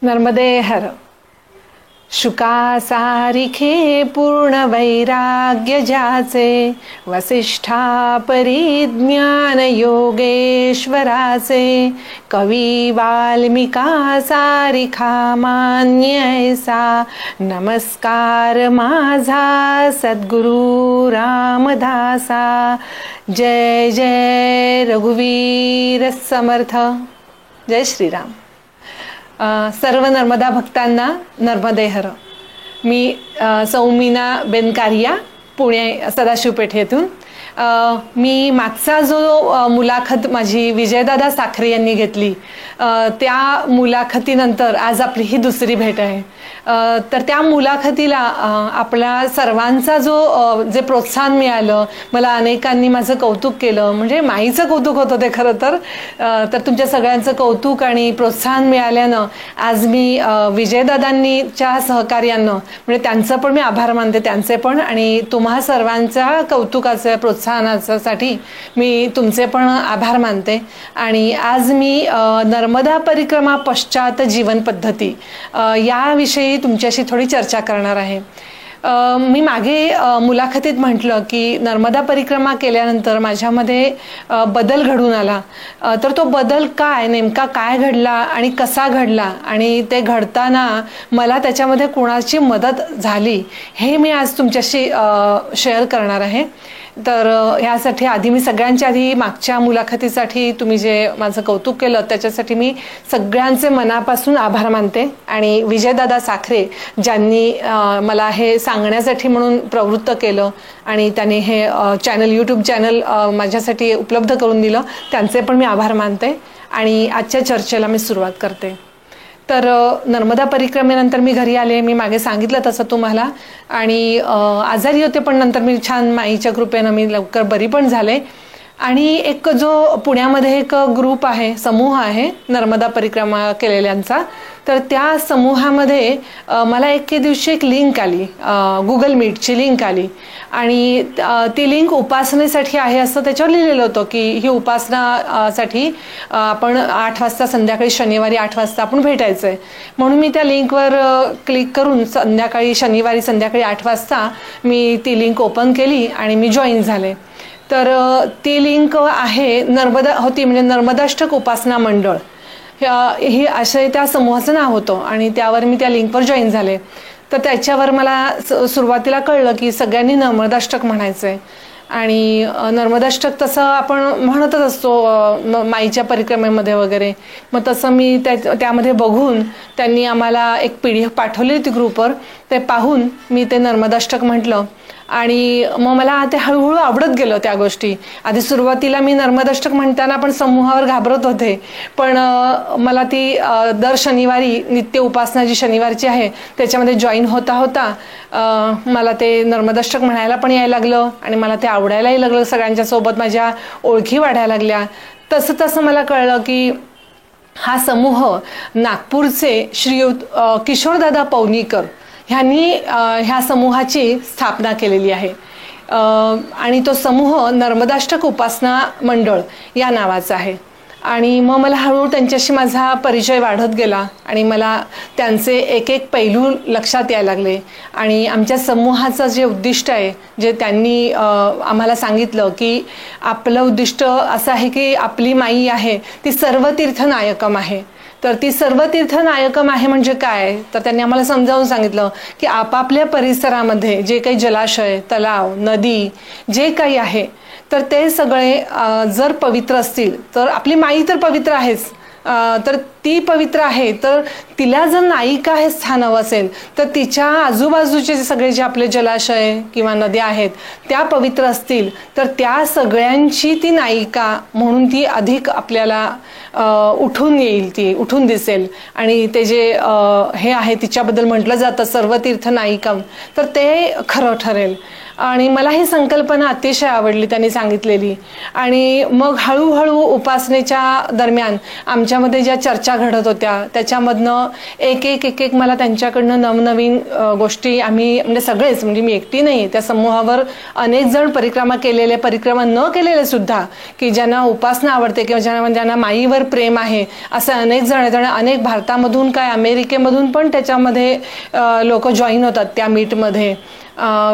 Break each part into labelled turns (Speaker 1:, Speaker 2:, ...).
Speaker 1: नर्मदे हर. शुका सारिखे पूर्ण वैराग्य ज्याचे, वसिष्ठा परिज्ञान योगेश्वराचे, कवी वाल्मिका सारिखा मान्य ऐसा, नमस्कार माझा सद्गुरु रामदासा. जय जय रघुवीर समर्थ. जय श्रीराम. सर्व नर्मदा भक्तांना नर्मदे हर. मी सौमीना बेनकारिया, पुणे सदाशिव पेठेतून. मी मागचा जो मुलाखत माझी विजयदादा साखरे यांनी घेतली, त्या मुलाखतीनंतर आज आपली ही दुसरी भेट आहे. तर त्या मुलाखतीला आपल्या सर्वांचा जे प्रोत्साहन मिळालं, मला अनेकांनी माझं कौतुक केलं. म्हणजे माईचं कौतुक होतं ते खरं तर तुमच्या सगळ्यांचं कौतुक आणि प्रोत्साहन मिळाल्यानं आज मी विजयदादांनीच्या सहकार्यानं, म्हणजे त्यांचं पण मी आभार मानते, त्यांचे पण, आणि तुम्हा सर्वांच्या कौतुकाचे प्रोत्साहनासाठी मी तुमचे पण आभार मानते. आणि आज मी नर्मदा परिक्रमा पश्चात जीवन पद्धती याविषयी तुमच्याशी थोडी चर्चा करणार आहे. मी मागे मुलाखतीत म्हटलं की नर्मदा परिक्रमा केल्यानंतर माझ्यामध्ये बदल घडून आला. तर तो बदल नेमका काय घडला आणि कसा घडला, आणि ते घडताना मला त्याच्यामध्ये कुणाची मदत झाली, हे मी आज तुमच्याशी शेअर करणार आहे. तर ह्यासाठी आधी मी सगळ्यांच्या आधी मागच्या मुलाखतीसाठी तुम्ही जे माझं कौतुक केलं त्याच्यासाठी मी सगळ्यांचे मनापासून आभार मानते. आणि विजयदादा साखरे ज्यांनी मला हे सांगण्यासाठी म्हणून प्रवृत्त केलं आणि त्यांनी हे यूट्यूब चॅनल माझ्यासाठी उपलब्ध करून दिलं, त्यांचे पण मी आभार मानते. आणि आजच्या चर्चेला मी सुरुवात करते. तर नर्मदा परिक्रमेनंतर मी घरी आले, मी मागे सांगितलं तसं तुम्हाला, आणि आजारी होते, पण नंतर मी छान माईच्या कृपेनं मी लवकर बरी पण झाले. आणि एक पुण्यामध्ये एक ग्रुप आहे, समूह आहे नर्मदा परिक्रमा केलेल्यांचा. तर त्या समूहामध्ये मला एके दिवशी एक लिंक आली, गुगल मीटची लिंक आली, आणि ती लिंक उपासनेसाठी आहे असं त्याच्यावर लिहिलेलं होतं की ही उपासनासाठी आपण 8 वाजता संध्याकाळी, शनिवारी 8 वाजता आपण भेटायचं आहे. म्हणून मी त्या लिंकवर क्लिक करून शनिवारी संध्याकाळी 8 वाजता मी ती लिंक ओपन केली आणि मी जॉईन झाले. तर ती लिंक आहे म्हणजे नर्मदाष्टक उपासना मंडळ ही असे त्या समूहाचं नाव होतं, आणि त्यावर मी त्या लिंकवर जॉईन झाले. तर त्याच्यावर मला सुरुवातीला कळलं की सगळ्यांनी नर्मदाष्टक म्हणायचंय. आणि नर्मदाष्टक तसं आपण म्हणतच असतो माईच्या परिक्रमेमध्ये वगैरे. मग तसं मी त्यामध्ये बघून त्यांनी आम्हाला एक PDF पाठवली होती ग्रुपवर, ते पाहून मी ते नर्मदाष्टक म्हटलं. आणि मग मला ते हळूहळू आवडत गेलं त्या गोष्टी. आधी सुरुवातीला मी नर्मदाष्टक म्हणताना पण समूहावर घाबरत होते, पण मला ती दर शनिवारी नित्य उपासना जी शनिवारची आहे त्याच्यामध्ये जॉईन होता मला ते नर्मदाष्टक म्हणायला पण यायला लागलं, आणि मला ते आवडायलाही लागलं. सगळ्यांच्या सोबत माझ्या ओळखी वाढायला लागल्या. तसं मला कळलं की हा समूह नागपूरचे श्रीयुत किशोरदादा पवनीकर ह्यांनी ह्या समूहाची स्थापना केलेली आहे. आणि तो समूह नर्मदाष्टक उपासना मंडळ या नावाचा आहे. आणि मग मला हळूहळू त्यांच्याशी माझा परिचय वाढत गेला, आणि मला त्यांचे एक पैलू लक्षात यायला लागले. आणि आमच्या समूहाचं जे उद्दिष्ट आहे, जे त्यांनी आम्हाला सांगितलं की आपलं उद्दिष्ट असं आहे की आपली माई आहे ती सर्व तीर्थनायकम आहे. तर ती सर्व तीर्थनायकम आहे म्हणजे काय, तर त्यांनी आम्हाला समजावून सांगितलं की आपापल्या परिसरामध्ये जे काही जलाशय, तलाव, नदी जे काही आहे, तर ते सगळे जर पवित्र असतील तर आपली माई तर पवित्र आहेच. तर ती पवित्र आहे, तर तिला जर नायिका हे स्थान हवं असेल तर तिच्या आजूबाजूचे सगळे जे आपले जलाशय किंवा नद्या आहेत त्या पवित्र असतील, तर त्या सगळ्यांची ती नायिका म्हणून ती अधिक आपल्याला उठून येईल, ती उठून दिसेल. आणि ते जे हे आहे तिच्याबद्दल म्हटलं जातं सर्व तीर्थ नायिका, तर ते खरं ठरेल. आणि मला ही संकल्पना अतिशय आवडली त्यांनी सांगितलेली. आणि मग हळूहळू उपासनेच्या दरम्यान आमच्यामध्ये ज्या चर्चा घडत होत्या त्याच्यामधनं एक एक एक एक मला त्यांच्याकडनं नवनवीन गोष्टी आम्ही म्हणजे सगळेच, म्हणजे मी एकटी नाही, त्या समूहावर अनेक जण परिक्रमा केलेले, परिक्रमा न केलेले सुद्धा, की ज्यांना उपासना आवडते किंवा ज्यांना माईवर प्रेम आहे असे अनेक जण आहेत. आणि अनेक भारतामधून काय अमेरिकेमधून पण त्याच्यामध्ये लोक जॉईन होतात त्या मीटमध्ये,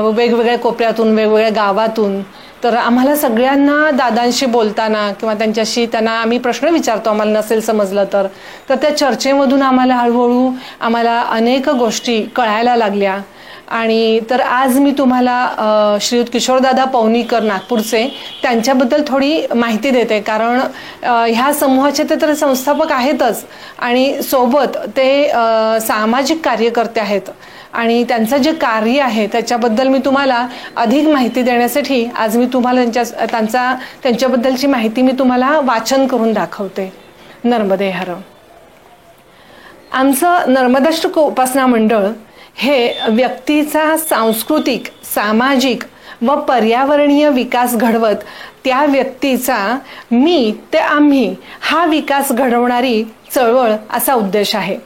Speaker 1: वेगवेगळ्या कोपऱ्यातून, वेगवेगळ्या गावातून. तर आम्हाला सगळ्यांना दादांशी बोलताना किंवा त्यांना आम्ही प्रश्न विचारतो, आम्हाला नसेल समजलं तर त्या चर्चेमधून आम्हाला हळूहळू अनेक गोष्टी कळायला लागल्या. आणि तर आज मी तुम्हाला श्रीयुत किशोरदादा पवनीकर नागपूरचे त्यांच्याबद्दल थोडी माहिती देते, कारण ह्या समूहाचे ते तर संस्थापक आहेतच आणि सोबत ते सामाजिक कार्यकर्ते आहेत. आणि त्यांचं जे कार्य आहे त्याच्याबद्दल मी तुम्हाला अधिक माहिती देण्यासाठी आज मी तुम्हाला त्यांच्याबद्दलची माहिती मी तुम्हाला वाचन करून दाखवते. नर्मदे हर. आमचं नर्मदाष्टक उपासना मंडळ हे व्यक्तीचा सांस्कृतिक, सामाजिक व पर्यावरणीय विकास घडवत त्या व्यक्तीचा मी ते आम्ही हा विकास घडवणारी चळवळ असा उद्देश आहे.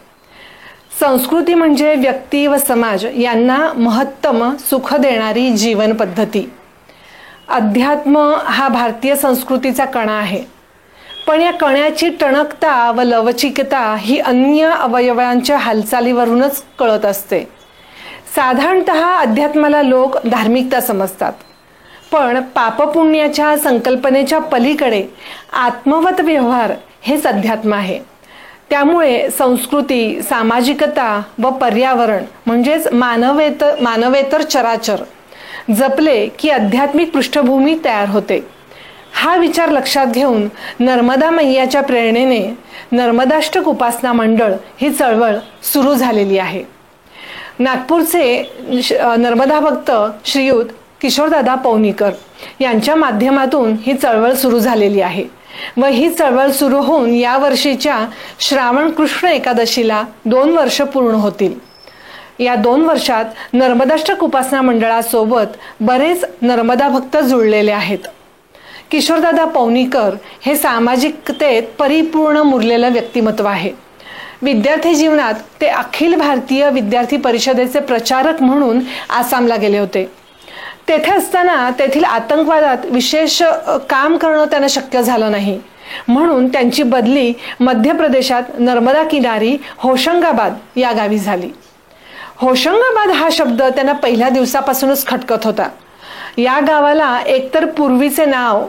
Speaker 1: संस्कृती म्हणजे व्यक्ती व समाज यांना महत्तम सुख देणारी जीवन पद्धती. अध्यात्म हा भारतीय संस्कृतीचा कणा आहे, पण या कण्याची टणकता व लवचिकता ही अन्य अवयवांच्या हालचालीवरूनच कळत असते. साधारणतः अध्यात्माला लोक धार्मिकता समजतात, पण पापपुण्याच्या संकल्पनेच्या पलीकडे आत्मवत व्यवहार हेच अध्यात्म आहे. त्यामुळे संस्कृती, सामाजिकता व पर्यावरण म्हणजेच मानवेतर चराचर जपले की आध्यात्मिक पृष्ठभूमी तयार होते. हा विचार लक्षात घेऊन नर्मदा मैयाच्या प्रेरणेने नर्मदाष्टक उपासना मंडळ ही चळवळ सुरू झालेली आहे. नागपूरचे नर्मदा भक्त श्रीयुत किशोरदादा पवनीकर यांच्या माध्यमातून ही चळवळ सुरू झालेली आहे व ही चळवळ सुरू होऊन या वर्षीच्या श्रावण कृष्ण एकादशीला 2 वर्ष पूर्ण होतील. या 2 वर्षात नर्मदाष्टक उपासना मंडळासोबत बरेच नर्मदा भक्त जुळलेले आहेत. किशोरदादा पवनीकर हे सामाजिकतेत परिपूर्ण मुरलेलं व्यक्तिमत्व आहे. विद्यार्थी जीवनात ते अखिल भारतीय विद्यार्थी परिषदेचे प्रचारक म्हणून आसामला गेले होते. तेथे असताना तेथील आतंकवादात विशेष काम करणं त्यांना शक्य झालं नाही, म्हणून त्यांची बदली मध्य प्रदेशात नर्मदा किनारी होशंगाबाद या गावी झाली. होशंगाबाद हा शब्द त्यांना पहिल्या दिवसापासूनच खटकत होता. या गावाला एकतर पूर्वीचे नाव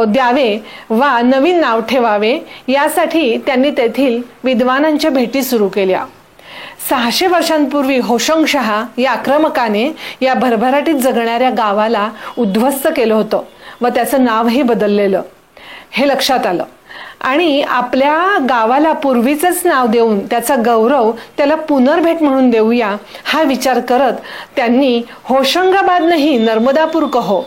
Speaker 1: द्यावे वा नवीन नाव ठेवावे यासाठी त्यांनी तेथील विद्वानांच्या भेटी सुरू केल्या. 600 वर्षांपूर्वी होशंगशहा या आक्रमकाने या भरभराटीत जगणाऱ्या गावाला उद्ध्वस्त केलं होतं व त्याचं नावही बदललेलं हे लक्षात आलं. आणि आपल्या गावाला पूर्वीचंच नाव देऊन त्याचा गौरव त्याला पुनर्भेट म्हणून देऊया हा विचार करत त्यांनी होशंगाबाद नाही नर्मदापूर कहो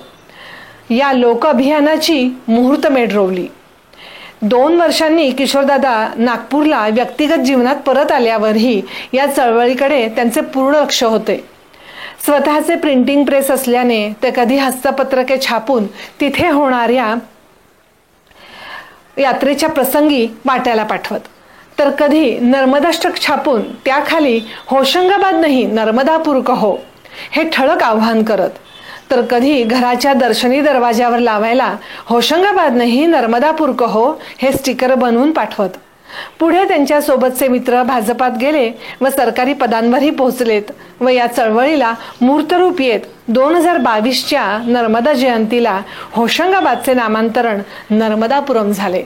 Speaker 1: या लोक अभियानाची मुहूर्तमेढ रोवली. 2 वर्षांनी किशोरदादा नागपूरला व्यक्तिगत जीवनात परत आल्यावरही या चळवळीकडे त्यांचे पूर्ण लक्ष होते. स्वतःचे प्रिंटिंग प्रेस असल्याने ते कधी हस्तपत्रके छापून तिथे होणाऱ्या यात्रेच्या प्रसंगी वाट्याला पाठवत, तर कधी नर्मदाष्टक छापून त्याखाली होशंगाबाद नाही नर्मदापूर कहो हे ठळक आव्हान करत, तर कधी घराच्या दर्शनी दरवाज्यावर लावायला होशंगाबाद नाही नर्मदापूर कहो हे स्टिकर बनवून पाठवत. पुढे त्यांच्या सोबतचे मित्र भाजपात गेले व सरकारी पदांवरही पोहोचलेत व या चळवळीला मूर्तरूप येत 2022च्या नर्मदा जयंतीला होशंगाबादचे नामांतरण नर्मदापुरम झाले.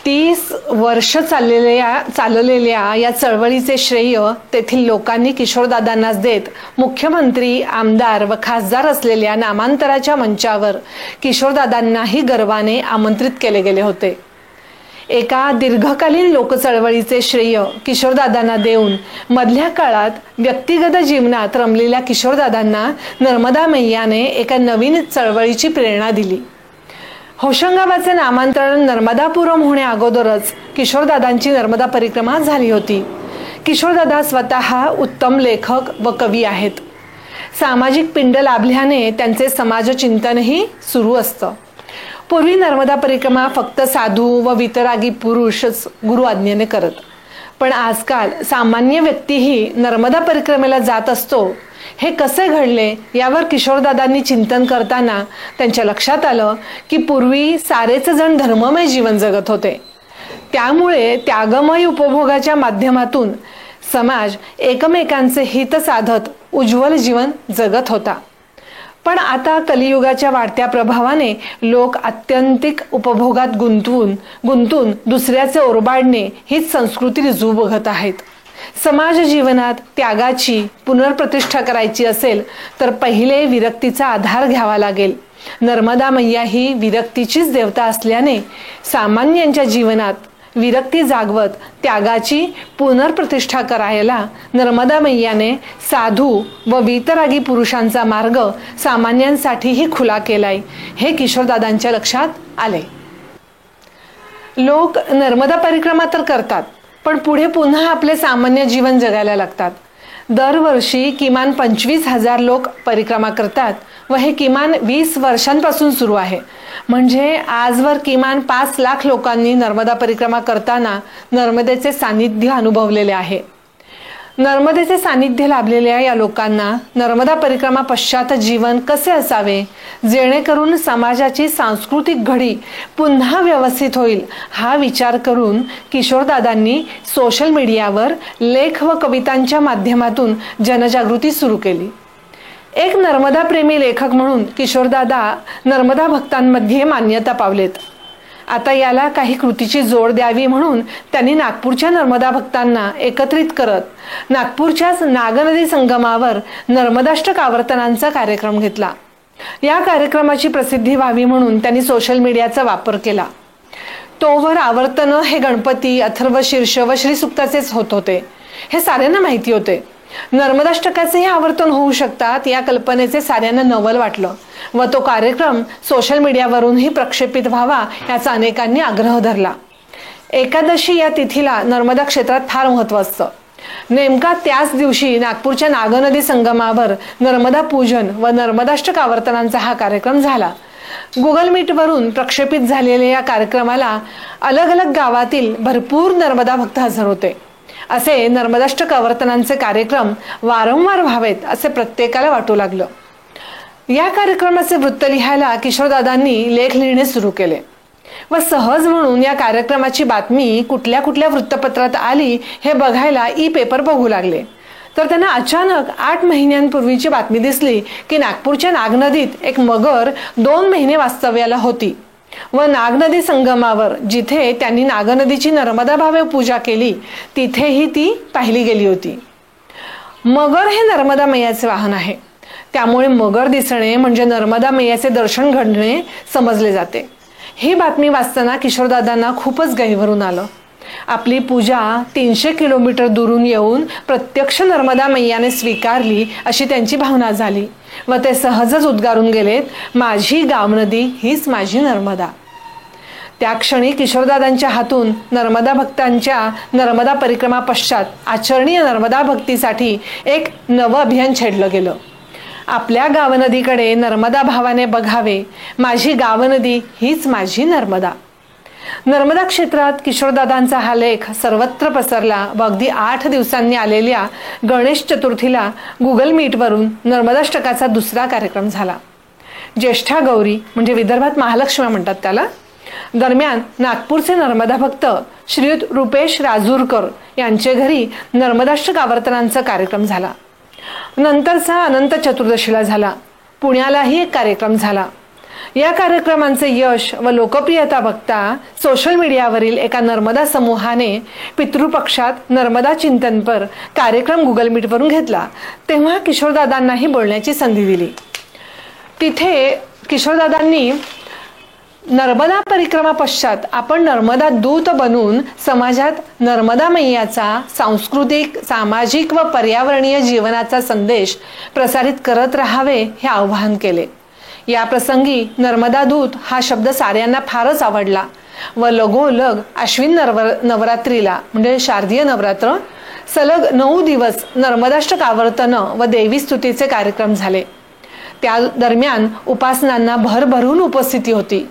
Speaker 1: 30 वर्ष चाललेल्या या चळवळीचे श्रेय तेथील लोकांनी किशोरदादांनाच देत मुख्यमंत्री, आमदार व खासदार असलेल्या नामांतराच्या मंचावर किशोरदादांनाही गर्वाने आमंत्रित केले गेले होते. एका दीर्घकालीन लोकचळवळीचे श्रेय किशोरदादांना देऊन मधल्या काळात व्यक्तिगत जीवनात रमलेल्या किशोरदादांना नर्मदा मैयाने एका नवीन चळवळीची प्रेरणा दिली. होशंगाबादचे नामांतरण नर्मदापुरम होण्या अगोदरच किशोरदादांची नर्मदा परिक्रमा झाली होती. किशोरदादा स्वतः उत्तम लेखक व कवी आहेत. सामाजिक पिंड लाभल्याने त्यांचे समाजचिंतनही सुरू असतं. पूर्वी नर्मदा परिक्रमा फक्त साधू व वितरागी पुरुषच गुरु आज्ञेने करत, पण आजकाल सामान्य व्यक्तीही नर्मदा परिक्रमेला जात असतो. हे कसे घडले यावर किशोरदादांनी चिंतन करताना त्यांच्या लक्षात आलं की पूर्वी सारेच जण धर्ममय जीवन जगत होते. त्यामुळे त्यागमय उपभोगाच्या माध्यमातून समाज एकमेकांचे हित साधत उज्ज्वल जीवन जगत होता. पण आता कलियुगाच्या वाढत्या प्रभावाने लोक आत्यंतिक उपभोगात गुंतून दुसऱ्याचे ओरबाडणे हीच संस्कृती रुजू बघत आहेत. समाज जीवनात त्यागाची पुनर्प्रतिष्ठा करायची असेल तर पहिले विरक्तीचा आधार घ्यावा लागेल. नर्मदा मैया ही विरक्तीचीच देवता असल्याने सामान्यांच्या जीवनात विरक्ती जागवत त्यागाची पुनर्प्रतिष्ठा करायला नर्मदा मैयाने साधू व वितरागी पुरुषांचा मार्ग सामान्यांसाठीही खुला केलाय, हे किशोरदादांच्या लक्षात आले. लोक नर्मदा परिक्रमा तर करतात, पण पुढे पुन्हा आपले सामान्य जीवन जगायला लागतात. दरवर्षी किमान 25,000 लोक परिक्रमा करतात व हे किमान 20 वर्षांपासून सुरू आहे. म्हणजे आजवर किमान 5 लाख लोकांनी नर्मदा परिक्रमा करताना नर्मदेचे सानिध्य अनुभवलेले आहे. नर्मदेचे सानिध्य लाभलेल्या या लोकांना नर्मदा परिक्रमा पश्चात जीवन कसे असावे, जेणेकरून समाजाची सांस्कृतिक घडी पुन्हा व्यवस्थित होईल, हा विचार करून किशोरदादांनी सोशल मीडियावर लेख व कवितांच्या माध्यमातून जनजागृती सुरू केली. एक नर्मदा प्रेमी लेखक म्हणून किशोरदादा नर्मदा भक्तांमध्ये मान्यता पावलेत. आता याला काही कृतीची जोड द्यावी म्हणून त्यांनी नागपूरच्या नर्मदा भक्तांना एकत्रित करत नागपूरच्याच नागनदी संगमावर नर्मदाष्टक आवर्तनांचा कार्यक्रम घेतला. या कार्यक्रमाची प्रसिद्धी व्हावी म्हणून त्यांनी सोशल मीडियाचा वापर केला. तोवर आवर्तन हे गणपती, अथर्वशीर्ष व श्रीसुक्ताचेच होत होते, हे साऱ्यांना माहिती होते. नर्मदाष्टकाचेही आवर्तन होऊ शकतात या कल्पनेचे साऱ्यांना नवल वाटलं व तो कार्यक्रम सोशल मीडियावरूनही प्रक्षेपित व्हावा याचा अनेकांनी आग्रह धरला. एकादशी या तिथीला नर्मदा क्षेत्रात फार महत्त्व असतं. नेमका त्याच दिवशी नागपूरच्या नागनदी संगमावर नर्मदा पूजन व नर्मदाष्टक आवर्तनांचा हा कार्यक्रम झाला. गुगल मीटवरून प्रक्षेपित झालेल्या या कार्यक्रमाला अलग अलग गावातील भरपूर नर्मदा भक्त हजर होते. असे नर्मदाष्टक आवर्तनांचे कार्यक्रम वारंवार व्हावेत असे प्रत्येकाला वाटू लागलं. या कार्यक्रमाचे वृत्त लिहायला किशोरदादांनी लेख लिहिणे सुरू केले व सहज म्हणून या कार्यक्रमाची बातमी कुठल्या कुठल्या वृत्तपत्रात आली हे बघायला पेपर बघू लागले. तर त्यांना अचानक 8 महिन्यांपूर्वीची बातमी दिसली की नागपूरच्या नागनदीत एक मगर 2 महिने वास्तव्याला होती व नागनदी संगमावर जिथे त्यांनी नागनदीची नर्मदा भावे पूजा केली तिथेही ती पाहिली गेली होती. मगर हे नर्मदा मैयाचे वाहन आहे, त्यामुळे मगर दिसणे म्हणजे नर्मदा मैयाचे दर्शन घडणे समजले जाते. ही बातमी वाचताना किशोरदादांना खूपच गहिवरून आलं. आपली पूजा 300 किलोमीटर दुरून येऊन प्रत्यक्ष नर्मदा मैयाने स्वीकारली अशी त्यांची भावना झाली व ते सहजच उद्गारून गेलेत, माझी गावनदी हीच माझी नर्मदा. त्या क्षणी किशोरदादांच्या हातून नर्मदा भक्तांच्या नर्मदा परिक्रमा पश्चात आचरणीय नर्मदा भक्तीसाठी एक नवं अभियान छेडलं गेलं. आपल्या गावनदीकडे नर्मदा भावाने बघावे, माझी गावनदी हीच माझी नर्मदा. नर्मदा क्षेत्रात किशोरदादांचा हा लेख सर्वत्र पसरला व अगदी 8 दिवसांनी आलेल्या गणेश चतुर्थीला गुगल मीटवरून नर्मदाष्टकाचा दुसरा कार्यक्रम झाला. ज्येष्ठा गौरी म्हणजे विदर्भात महालक्ष्मी म्हणतात त्याला. दरम्यान नागपूरचे नर्मदा भक्त श्रीयुत रुपेश राजूरकर यांचे घरी नर्मदाष्टक आवर्तनांचा कार्यक्रम झाला. नंतरचा अनंत चतुर्दशीला झाला. पुण्यालाही एक कार्यक्रम झाला. या कार्यक्रमांचे यश व लोकप्रियता बघता सोशल मीडियावरील एका नर्मदा समूहाने पितृपक्षात नर्मदा चिंतनपर कार्यक्रम गुगल मीटवरून घेतला. तेव्हा किशोरदादांनाही बोलण्याची संधी दिली. तिथे किशोरदादांनी नर्मदा परिक्रमा पश्चात आपण नर्मदा दूत बनून समाजात नर्मदा मैयाचा सांस्कृतिक, सामाजिक व पर्यावरणीय जीवनाचा संदेश प्रसारित करत राहावे हे आवाहन केले. या प्रसंगी नर्मदा दूत हा शब्द साऱ्यांना फारच आवडला व लगोलग आश्विन नवरात्रीला म्हणजे शारदीय नवरात्र सलग 9 दिवस नर्मदाष्टक आवर्तनं व देवी स्तुतीचे कार्यक्रम झाले. त्या दरम्यान उपासनांना भरभरून उपस्थिती होती.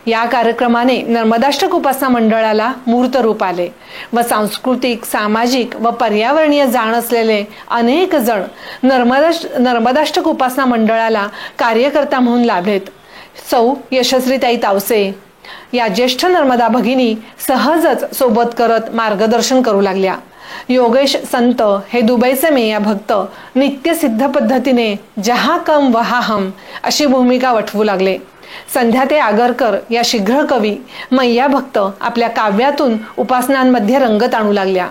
Speaker 1: या कार्यक्रमाने नर्मदाष्टक उपासना मंडळाला मूर्त रूप आले व सांस्कृतिक, सामाजिक व पर्यावरणीय जाण असलेले अनेक जण नर्मदाष्टक उपासना मंडळाला कार्यकर्ता म्हणून लाभलेत. सौ यशस्वीताई तावसे या ज्येष्ठ नर्मदा भगिनी सहजच सोबत करत मार्गदर्शन करू लागल्या. योगेश संत हे दुबईचे मैया भक्त नित्य सिद्ध पद्धतीने जहा कम वहा हम अशी भूमिका वठवू लागले. संध्या ते आगरकर या शीघ्र कवी मैया भक्त आपल्या काव्यातून उपासनांमध्ये रंगत आणू लागल्या.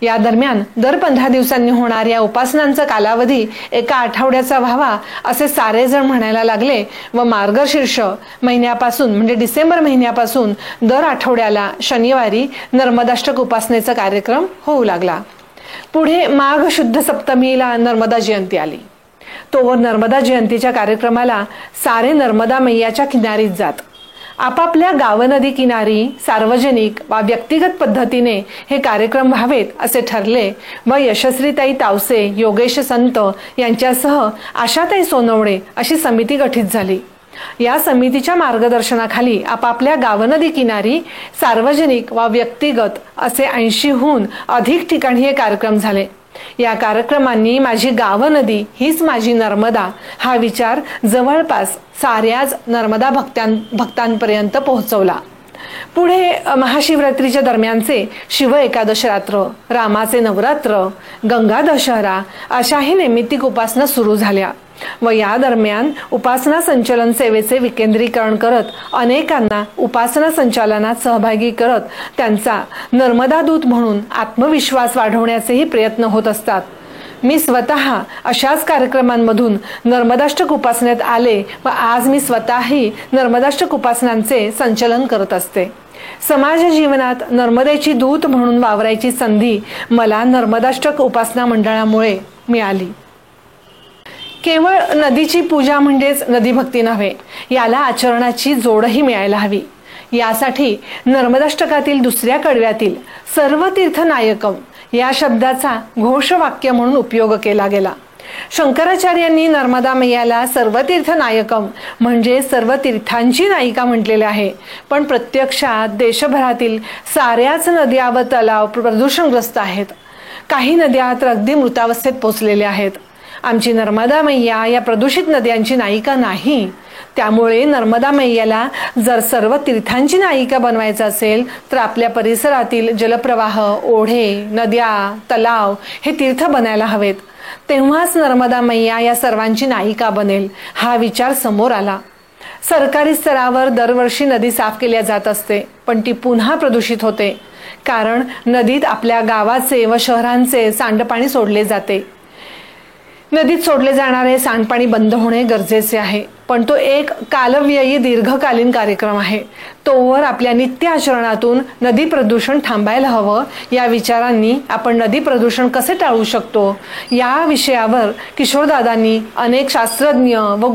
Speaker 1: या दरम्यान दर 15 दिवसांनी होणाऱ्या उपासनांचा कालावधी एका आठवड्याचा व्हावा असे सारेजण म्हणायला लागले व मार्गशीर्ष महिन्यापासून म्हणजे डिसेंबर महिन्यापासून दर आठवड्याला शनिवारी नर्मदाष्टक उपासनेचा कार्यक्रम होऊ लागला. पुढे माघ शुद्ध सप्तमीला नर्मदा जयंती आली. तोवर नर्मदा जयंतीच्या कार्यक्रमाला सारे नर्मदा मैयाच्या किनारीत जात. आपापल्या गावनदी किनारी सार्वजनिक वा व्यक्तिगत पद्धतीने हे कार्यक्रम व्हावेत असे ठरले व यशस्वीताई तावसे, योगेश संत यांच्यासह आशाताई सोनवणे अशी समिती गठीत झाली. या समितीच्या मार्गदर्शनाखाली आपापल्या गावनदी किनारी सार्वजनिक वा व्यक्तिगत असे 80हून अधिक ठिकाणी हे कार्यक्रम झाले. या कार्यक्रमांनी माझी गावनदी हीच माझी नर्मदा हा विचार जवळपास साऱ्याच नर्मदा भक्तांपर्यंत पोहोचवला. पुढे महाशिवरात्रीच्या दरम्यानचे शिव एकादश रात्र, रामाचे नवरात्र, गंगा दशहरा अशाही नैमित्तिक उपासना सुरू झाल्या व या दरम्यान उपासना संचलन सेवेचे विकेंद्रीकरण करत अनेकांना उपासना संचालनात सहभागी करत त्यांचा नर्मदा दूत म्हणून आत्मविश्वास वाढवण्याचेही प्रयत्न होत असतात. मी स्वतः अशाच कार्यक्रमांमधून नर्मदाष्टक उपासनेत आले व आज मी स्वतःही नर्मदाष्टक उपासनांचे संचलन करत असते. समाज जीवनात नर्मदेची दूत म्हणून वावरायची संधी मला नर्मदाष्टक उपासना मंडळामुळे मिळाली. केवळ नदीची पूजा म्हणजेच नदीभक्ती नव्हे, याला आचरणाची जोडही मिळायला हवी. यासाठी नर्मदाष्टकातील दुसऱ्या कडव्यातील सर्व तीर्थनायकम या शब्दाचा घोषवाक्य म्हणून उपयोग केला गेला. शंकराचार्यांनी नर्मदा मैयाला सर्व तीर्थनायकम म्हणजे सर्व तीर्थांची नायिका म्हटलेले आहे. पण प्रत्यक्षात देशभरातील साऱ्याच नद्या व तलाव प्रदूषणग्रस्त आहेत. काही नद्या तर अगदी मृतावस्थेत पोचलेल्या आहेत. आमची नर्मदा मैया या प्रदूषित नद्यांची नायिका नाही. त्यामुळे नर्मदा मैयाला जर सर्व तीर्थांची नायिका बनवायचं असेल तर आपल्या परिसरातील जलप्रवाह, ओढे, नद्या, तलाव हे तीर्थ बनायला हवेत. तेव्हाच नर्मदा मैया या सर्वांची नायिका बनेल हा विचार समोर आला. सरकारी स्तरावर दरवर्षी नदी साफ केल्या जात असते, पण ती पुन्हा प्रदूषित होते. कारण नदीत आपल्या गावाचे व शहरांचे सांडपाणी सोडले जाते. नदीत सोडले जाणारे सांडपाणी बंद होणे गरजेचे आहे, पण तो एक कालव्ययी दीर्घकालीन कार्यक्रम आहे. तोवर आपल्या नित्य आचरणातून नदी प्रदूषण थांबायला हवं. या विचारांनी आपण नदी प्रदूषण कसे टाळू शकतो या विषयावर किशोरदादांनी अनेक शास्त्रज्ञ व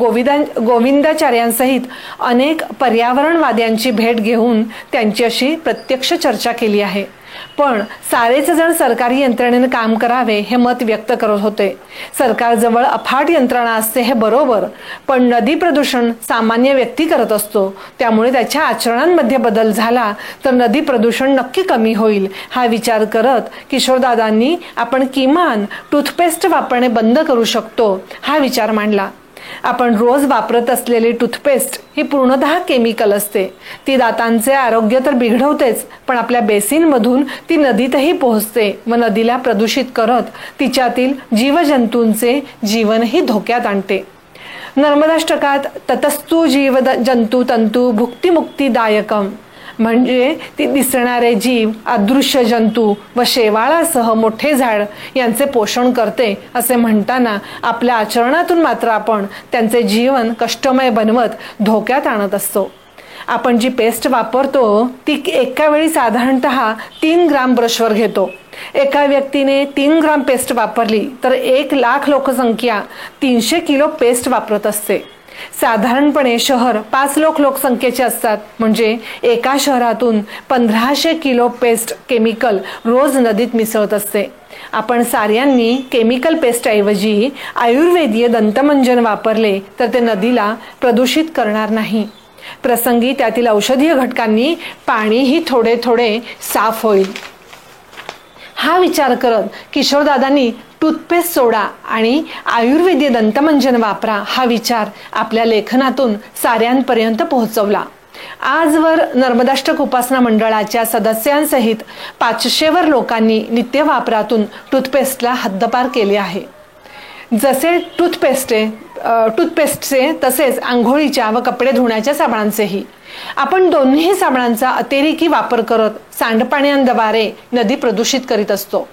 Speaker 1: गोविंदाचार्यांसहित अनेक पर्यावरणवाद्यांची भेट घेऊन त्यांच्याशी प्रत्यक्ष चर्चा केली आहे. पण सारेच जण सरकारी यंत्रणेने काम करावे हे मत व्यक्त करत होते. सरकारजवळ अफाट यंत्रणा असते हे बरोबर, पण नदी प्रदूषण सामान्य व्यक्ती करत असतो. त्यामुळे त्याच्या आचरणांमध्ये बदल झाला तर नदी प्रदूषण नक्की कमी होईल हा विचार करत किशोरदादांनी आपण किमान टूथपेस्ट वापरणे बंद करू शकतो हा विचार मांडला. आपण रोज वापरत असलेली टूथपेस्ट ही पूर्णतः केमिकल असते. ती दातांचे आरोग्य तर बिघडवतेच, पण आपल्या बेसिनमधून ती नदीतही पोहोचते व नदीला प्रदूषित करत तिच्यातील जीवजंतूंचे जीवनही धोक्यात आणते. नर्मदाष्टकात ततस्तु जीव जंतू तंतू भुक्तिमुक्तिदायकम म्हणजे ती दिसणारे जीव, अदृश्य जंतू व शेवाळासह मोठे झाड यांचे पोषण करते असे म्हणताना आपल्या आचरणातून मात्र आपण त्यांचे जीवन कष्टमय बनवत धोक्यात आणत असतो. आपण जी पेस्ट वापरतो ती एका वेळी साधारणतः 3 ग्राम ब्रशवर घेतो. एका व्यक्तीने 3 ग्राम पेस्ट वापरली तर 1 लाख लोकसंख्या 300 किलो पेस्ट वापरत असते. साधारणपणे शहर 5 लाख लोकसंख्येचे असतात, म्हणजे एका शहरातून 1500 किलो पेस्ट केमिकल रोज नदीत मिसळत असते. आपण साऱ्यांनी केमिकल पेस्टऐवजी आयुर्वेदीय दंतमंजन वापरले तर ते नदीला प्रदूषित करणार नाही. प्रसंगी त्यातील औषधीय घटकांनी पाणीही थोडे थोडे साफ होईल. हा विचार करत किशोरदादांनी टूथपेस्ट सोडा आणि आयुर्वेदीय दंतमंजन वापरा हा विचार आपल्या लेखनातून साऱ्यांपर्यंत पोहोचवला. आजवर नर्मदाष्टक उपासना मंडळाच्या सदस्यांसहित 500 लोकांनी नित्य वापरातून टूथपेस्टला हद्दपार केले आहे. जसे टूथपेस्टचे तसेच आंघोळीच्या व कपडे धुण्याच्या साबणांचेही. आपण दोन्ही साबणांचा अतिरेकी वापर करत सांडपाण्यांद्वारे नदी प्रदूषित करीत असतो.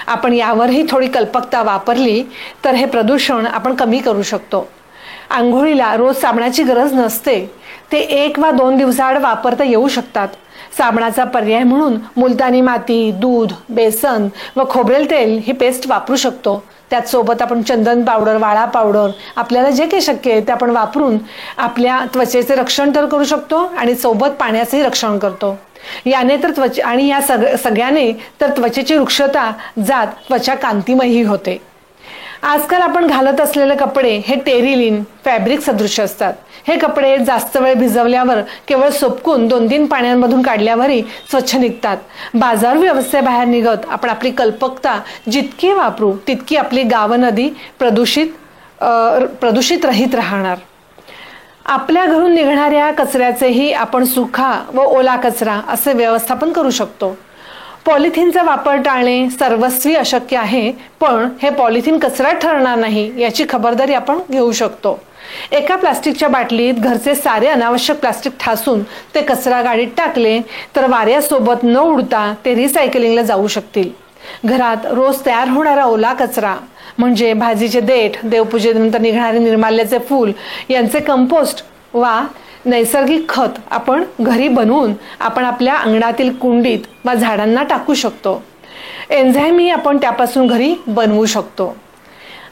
Speaker 1: आपण यावरही थोडी कल्पकता वापरली तर हे प्रदूषण आपण कमी करू शकतो. आंघोळीला रोज साबणाची गरज नसते, ते 1 वा 2 दिवसाआड वापरता येऊ शकतात. साबणाचा पर्याय म्हणून मुलतानी माती, दूध, बेसन व खोबरेल तेल ही पेस्ट वापरू शकतो. त्यात सोबत आपण चंदन पावडर, वाळा पावडर, आपल्याला जे काही शक्य आहे ते आपण वापरून आपल्या त्वचेचे रक्षण तर करू शकतो आणि सोबत पाण्याचेही रक्षण करतो. याने तर आणि या सगळ्याने तर त्वचेची वृक्षता जात त्वचा कांतिमयी होते. आजकाल आपण घालत असलेले कपडे हे टेरिलिन फॅब्रिक सदृश असतात. हे कपडे जास्त वेळ भिजवल्यावर केवळ सोपकून 2-3 पाण्यांमधून काढल्यावरही स्वच्छ निघतात. बाजारू व्यवस्थेबाहेर निघत आपण आपली कल्पकता जितकी वापरू तितकी आपली गावनदी प्रदूषित रहित राहणार. आपल्या घरून निघणाऱ्या कचऱ्याचेही आपण सुका व ओला कचरा असे व्यवस्थापन करू शकतो. पॉलिथिनचा वापर टाळणे सर्वस्वी अशक्य आहे, पण हे पॉलिथिन कचरा ठरणार नाही याची खबरदारी आपण घेऊ शकतो. एका प्लास्टिकच्या बाटलीत घरचे सारे अनावश्यक प्लास्टिक ठासून ते कचरा गाडीत टाकले तर वाऱ्यासोबत न उडता ते रिसायकलिंगला जाऊ शकतील. घरात रोज तयार होणारा ओला कचरा म्हणजे भाजीचे देठ, देवपूजेनंतर निघणारे निर्माल्याचे फूल यांचे कंपोस्ट वा नैसर्गिक खत आपण घरी बनवून आपण आपल्या अंगणातील कुंडीत वा झाडांना टाकू शकतो. एन्झाईमही आपण त्यापासून घरी बनवू शकतो.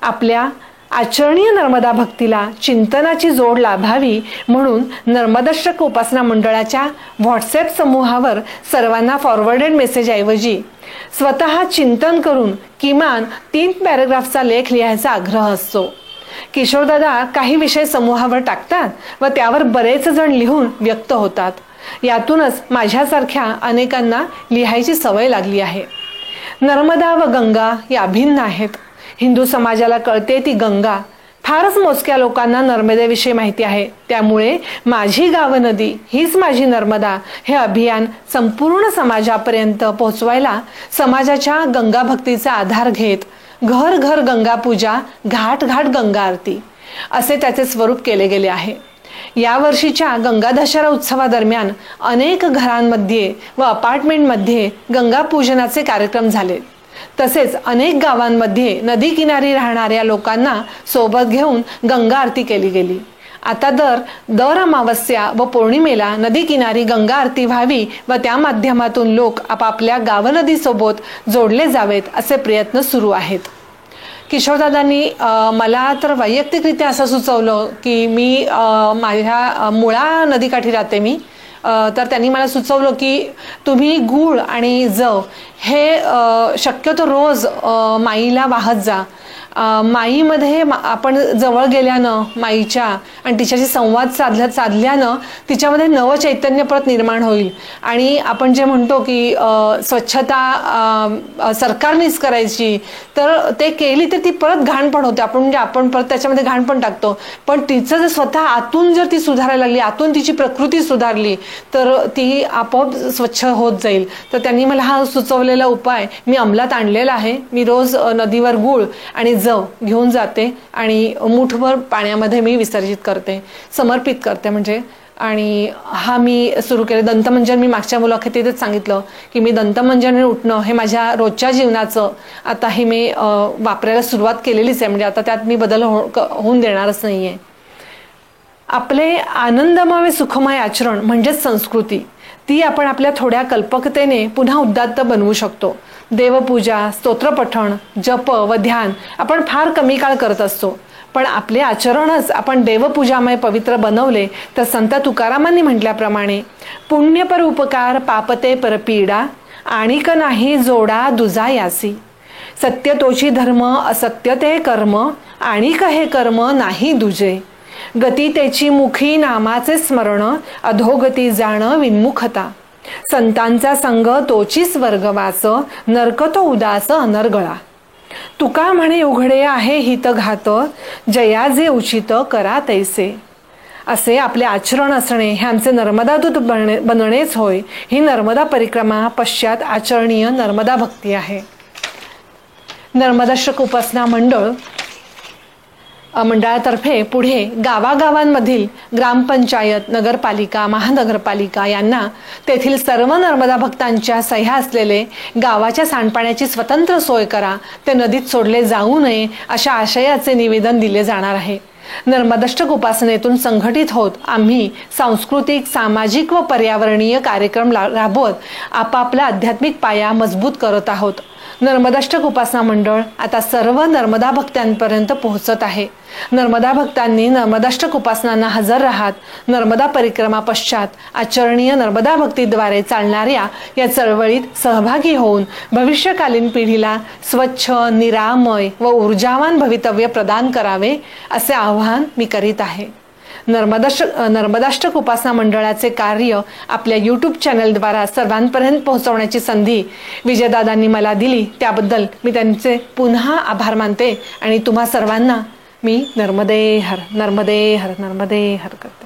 Speaker 1: आपल्या आचरणीय नर्मदा भक्तीला चिंतनाची जोड लाभावी म्हणून नर्मदाष्टक उपासना मंडळाच्या व्हॉट्सॲप समूहावर सर्वांना फॉरवर्डेड मेसेज ऐवजी स्वतः चिंतन करून किमान 3 पॅराग्राफचा लेख लिहायचा आग्रह असतो. किशोरदादा काही विषय समूहावर टाकतात व त्यावर बरेच जण लिहून व्यक्त होतात. यातूनच माझ्यासारख्या अनेकांना लिहायची सवय लागली आहे. नर्मदा व गंगा या अभिन्न आहेत. हिंदू समाजाला कळते ती गंगा. फारच मोजक्या लोकांना नर्मदेविषयी माहिती आहे. त्यामुळे माझी गावनदी हीच माझी नर्मदा हे अभियान संपूर्ण समाजापर्यंत पोहोचवायला समाजाच्या गंगा भक्तीचा आधार घेत घर घर गंगा पूजा, घाट घाट गंगा आरती असे त्याचे स्वरूप केले गेले आहे. या वर्षीच्या गंगा दशहरा उत्सवादरम्यान अनेक घरांमध्ये व अपार्टमेंटमध्ये गंगा पूजनाचे कार्यक्रम झाले. तसेच अनेक गावांमध्ये नदी किनारी राहणाऱ्या लोकांना सोबत घेऊन गंगा आरती केली गेली. आता दर अमावस्या व पौर्णिमेला नदी किनारी गंगा आरती व्हावी व त्या माध्यमातून लोक आपापल्या गावनदीसोबत जोडले जावेत असे प्रयत्न सुरू आहेत. किशोरदादांनी मला तर वैयक्तिकरित्या असं सुचवलं की मी माझ्या मुळा नदीकाठी राहते मी, तर त्यांनी मला सुचवलं की तुम्ही गूळ आणि जव हे शक्यतो रोज माईला वाहत जा. माईमध्ये आपण जवळ गेल्यानं माईच्या आणि तिच्याशी संवाद साधल्यानं तिच्यामध्ये नवचैतन्य परत निर्माण होईल. आणि आपण जे म्हणतो की स्वच्छता सरकारनेच करायची, तर ते केली तर ती परत घाण पण होते. आपण परत त्याच्यामध्ये घाण पण टाकतो. पण तिचं जर स्वतः आतून जर ती सुधारायला लागली, आतून तिची प्रकृती सुधारली तर ती आपोआप स्वच्छ होत जाईल. तर त्यांनी मला हा सुचवलेला उपाय मी अंमलात आणलेला आहे. मी रोज नदीवर गूळ आणि जव घेऊन जाते आणि मुठभर पाण्यामध्ये मी विसर्जित करते, समर्पित करते म्हणजे. आणि हा मी सुरू केले. दंतमंजन मी मागच्या मुलाखतीतच सांगितलं की मी दंतमंजन उठणं हे माझ्या रोजच्या जीवनाचं आता हे मी वापरायला सुरुवात केलेलीच आहे. म्हणजे आता त्यात मी बदल होऊन देणारच नाहीये. आपले आनंदमय सुखमय आचरण म्हणजेच संस्कृती, ती आपण आपल्या थोड्या कल्पकतेने पुन्हा उद्दात्त बनवू शकतो. देवपूजा, स्तोत्रपठण, जप व ध्यान आपण फार कमी काळ करत असतो. पण आपले आचरणच आपण देवपूजामय पवित्र बनवले तर संत तुकारामांनी म्हटल्याप्रमाणे पुण्य पर उपकार पापते परपीडा आणिक नाही जोडा दुजा यासी. सत्य तोची धर्म असत्य ते कर्म आणिक हे कर्म नाही दुजे. गती त्याची मुखी नामाचे स्मरण अधोगती जाण विन्मुखता. संतांचा संग तोची स्वर्गवास नरक तो उदास अनर्गळा. तुका म्हणे उघडे आहे हित घात जया जे उचित करा तैसे. असे आपले आचरण असणे हे आमचे नर्मदादूत बनणेच होय. ही नर्मदा परिक्रमा पश्चात आचरणीय नर्मदा भक्ती आहे. नर्मदाष्टक उपासना मंडळातर्फे पुढे गावागावांमधील ग्रामपंचायत, नगरपालिका, महानगरपालिका यांना तेथील सर्व नर्मदा भक्तांच्या सह्या असलेले गावाच्या सांडपाण्याची स्वतंत्र सोय करा, ते नदीत सोडले जाऊ नये अशा आशयाचे निवेदन दिले जाणार आहे. नर्मदाष्टक उपासनेतून संघटित होत आम्ही सांस्कृतिक, सामाजिक व पर्यावरणीय कार्यक्रम राबवत आपापला आध्यात्मिक पाया मजबूत करत आहोत. नर्मदाष्टक उपासना मंडळ आता सर्व नर्मदा भक्तांपर्यंत पोहोचत आहे. नर्मदा भक्तांनी नर्मदाष्टक उपासनांना हजर राहत नर्मदा परिक्रमा पश्चात आचरणीय नर्मदा भक्तीद्वारे चालणाऱ्या या चळवळीत सहभागी होऊन भविष्यकालीन पिढीला स्वच्छ, निरामय व ऊर्जावान भवितव्य प्रदान करावे असे आवाहन मी करीत आहे. नर्मदाष्टक उपासना मंडळाचे कार्य आपल्या यूट्यूब चॅनलद्वारा सर्वांपर्यंत पोहोचवण्याची संधी विजयदादांनी मला दिली, त्याबद्दल मी त्यांचे पुन्हा आभार मानते आणि तुम्हा सर्वांना मी नर्मदे हर नर्मदे हर नर्मदे हर करते.